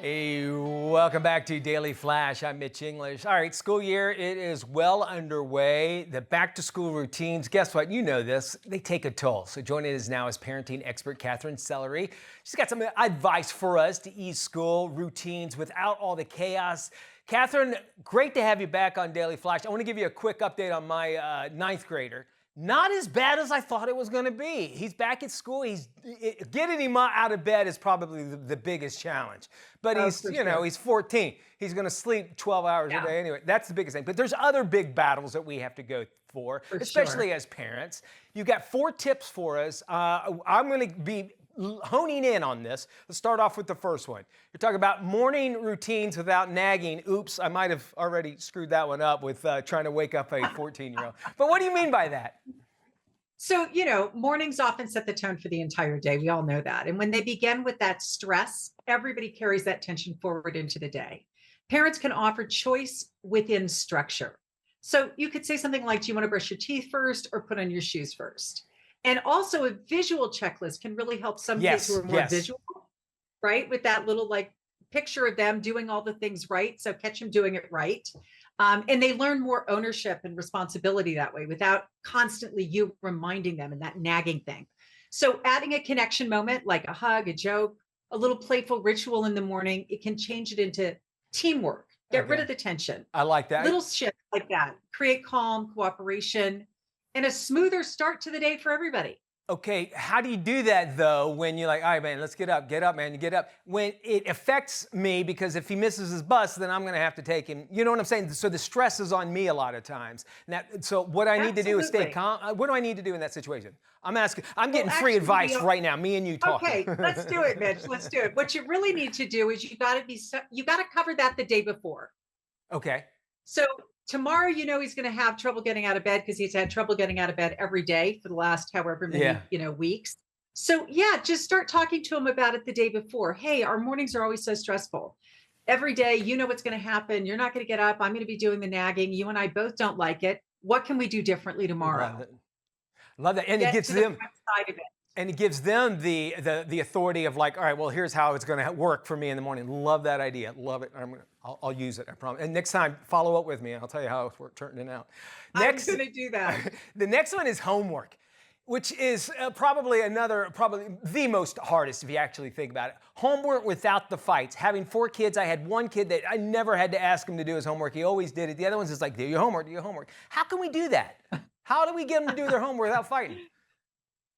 Hey, welcome back to Daily Flash. I'm Mitch English. All right, school year, it is well underway. The back to school routines, guess what? You know this, they take a toll. So joining us now is parenting expert Katherine Sellery. She's got some advice for us to ease school routines without all the chaos. Katherine, great to have you back on Daily Flash. I want to give you a quick update on my ninth grader. Not as bad as I thought it was going to be. He's back at school. Getting him out of bed is probably the biggest challenge. But Oh, he's, for you know, sure. he's 14. He's going to sleep 12 hours a Yeah, day anyway. That's the biggest thing. But there's other big battles that we have to go for, for sure. especially as parents. You got 4 tips for us. I'm going to be honing in on this. Let's start off with the first one. You're talking about morning routines without nagging. Oops, I might have already screwed that one up with trying to wake up a 14-year-old. But what do you mean by that? So, mornings often set the tone for the entire day. We all know that. And when they begin with that stress, everybody carries that tension forward into the day. Parents can offer choice within structure. So you could say something like, do you want to brush your teeth first or put on your shoes first? And also a visual checklist can really help some kids who Yes, are more yes. visual, right? With that little like picture of them doing all the things right. So catch them doing it right. And they learn more ownership and responsibility that way without constantly you reminding them and that nagging thing. So adding a connection moment like a hug, a joke, a little playful ritual in the morning, it can change it into teamwork, get rid Okay. of the tension. I like Little that. shifts like that create calm, cooperation, and a smoother start to the day for everybody. Okay, how do you do that though when you're like, all right, man, let's get up, man, get up. When it affects me because if he misses his bus, then I'm gonna have to take him. You know what I'm saying? So the stress is on me a lot of times. So what I need to do is stay Absolutely. calm. What do I need to do in that situation? I'm asking, I'm Well, getting free actually, advice right now, me and you talking. okay, let's do it, Mitch. Let's do it. What you really need to do is you got to cover that the day before. Okay, So tomorrow, he's going to have trouble getting out of bed because he's had trouble getting out of bed every day for the last however yeah. many, weeks. So yeah, just start talking to him about it the day before. Hey, our mornings are always so stressful. Every day, you know what's going to happen. You're not going to get up. I'm going to be doing the nagging. You and I both don't like it. What can we do differently Love tomorrow? it. Love that. And it Get gets to the them. front side of it. And it gives them the authority of like, all right, well, here's how it's going to work for me in the morning. Love that idea. Love it. I'll use it. I promise. And next time, follow up with me. I'll tell you how it's turning out. I'm Next, going to do that. the next one is homework, which is probably the most hardest if you actually think about it. Homework without the fights. Having 4 kids, I had one kid that I never had to ask him to do his homework. He always did it. The other one's just like, do your homework, do your homework. How can we do that? How do we get them to do their homework without fighting?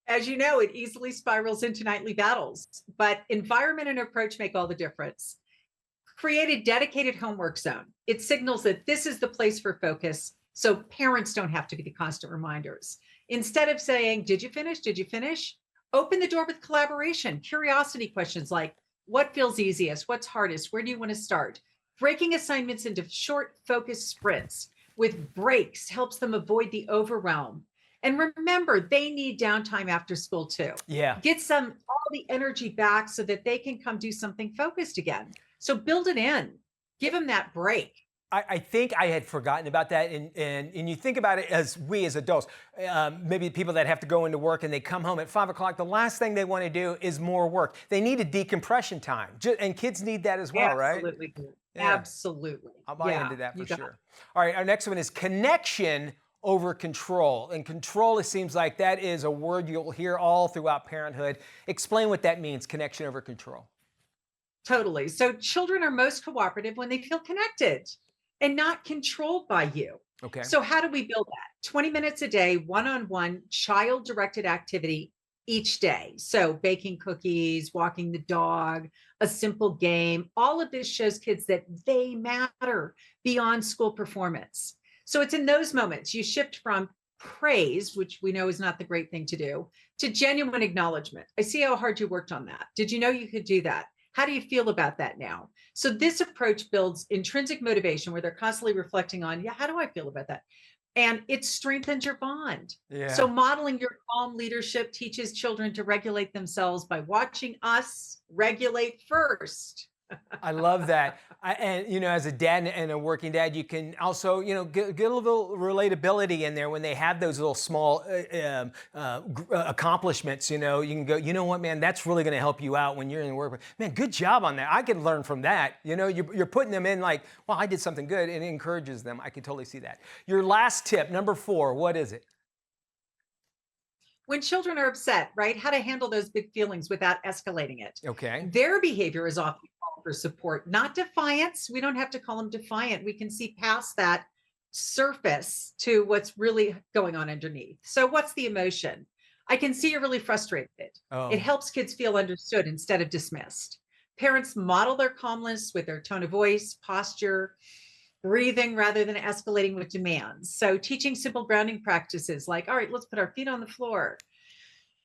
As you know, it easily spirals into nightly battles, but environment and approach make all the difference. Create a dedicated homework zone. It signals that this is the place for focus, so parents don't have to be the constant reminders. Instead of saying, did you finish? Did you finish? Open the door with collaboration, curiosity questions like, what feels easiest? What's hardest? Where do you want to start? Breaking assignments into short, focused sprints with breaks helps them avoid the overwhelm. And remember, they need downtime after school too. Yeah. Get some all the energy back so that they can come do something focused again. So build it in. Give them that break. I think I had forgotten about that, and you think about it as we as adults, maybe people that have to go into work and they come home at 5 o'clock. The last thing they want to do is more work. They need a decompression time, and kids need that as well, right? Absolutely. Yeah, Absolutely. I'll buy Yeah. into that for You got sure. All right, our next one is connection over control, and control. It seems like that is a word you'll hear all throughout parenthood. Explain what that means. Connection over control. totally. So children are most cooperative when they feel connected and not controlled by you. Okay. So how do we build that? 20 minutes a day, one-on-one child directed activity each day. So baking cookies, walking the dog, a simple game, all of this shows kids that they matter beyond school performance. So it's in those moments you shift from praise, which we know is not the great thing to do, to genuine acknowledgement. I see how hard you worked on that. Did you know you could do that? How do you feel about that now? So this approach builds intrinsic motivation where they're constantly reflecting on, yeah, how do I feel about that? And it strengthens your bond. So Yeah. modeling your calm leadership teaches children to regulate themselves by watching us regulate first. I love that. And as a dad and a working dad, you can also, get a little relatability in there when they have those little small accomplishments. You can go, you know what, man, that's really going to help you out when you're in the work. Man, good job on that. I can learn from that. You're putting them in like, well, I did something good, and it encourages them. I can totally see that. Your last tip, number 4, what is it? When children are upset, right? How to handle those big feelings without escalating it. Okay. Their behavior is often called for support, not defiance. We don't have to call them defiant. We can see past that surface to what's really going on underneath. So, what's the emotion? I can see you're really frustrated. It Oh. helps kids feel understood instead of dismissed. Parents model their calmness with their tone of voice, posture, breathing rather than escalating with demands. So, teaching simple grounding practices like, all right, let's put our feet on the floor.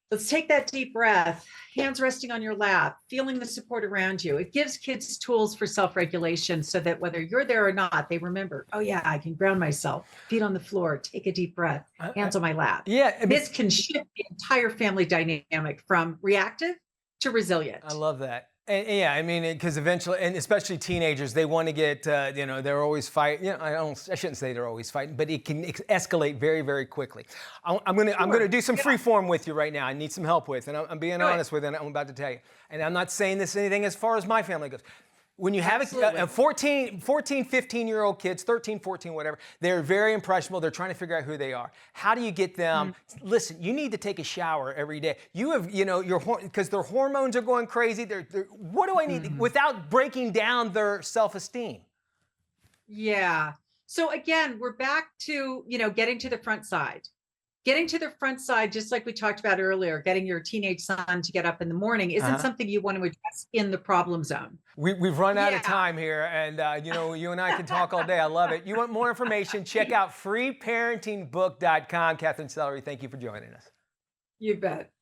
Let's take that deep breath, hands resting on your lap, feeling the support around you. It gives kids tools for self regulation so that whether you're there or not, they remember, oh, yeah, I can ground myself, feet on the floor, take a deep breath, hands on my lap. Yeah. This can shift the entire family dynamic from reactive to I resilient. love that. And yeah, I mean, because eventually, and especially teenagers, they want to get, they're always fighting. I shouldn't say they're always fighting, but it can escalate very, very quickly. I'm gonna do some free form with you right now. I need some help with, and I'm being honest with you. And I'm about to tell you, and I'm not saying this anything as far as my family goes. When you have Absolutely. a 14, 15-year-old kids, 13, 14, whatever, they're very impressionable. They're trying to figure out who they are. How do you get them? Listen, you need to take a shower every day. You have, because their hormones are going crazy. What do I need without breaking down their self-esteem? Yeah. So again, we're back to, getting to the front side. Getting to the front side, just like we talked about earlier, getting your teenage son to get up in the morning isn't something you want to address in the problem zone. We've run out of Yeah. time here, and you and I can talk all day. I love it. You want more information? Check out freeparentingbook.com. Katherine Sellery, thank you for joining us. You bet.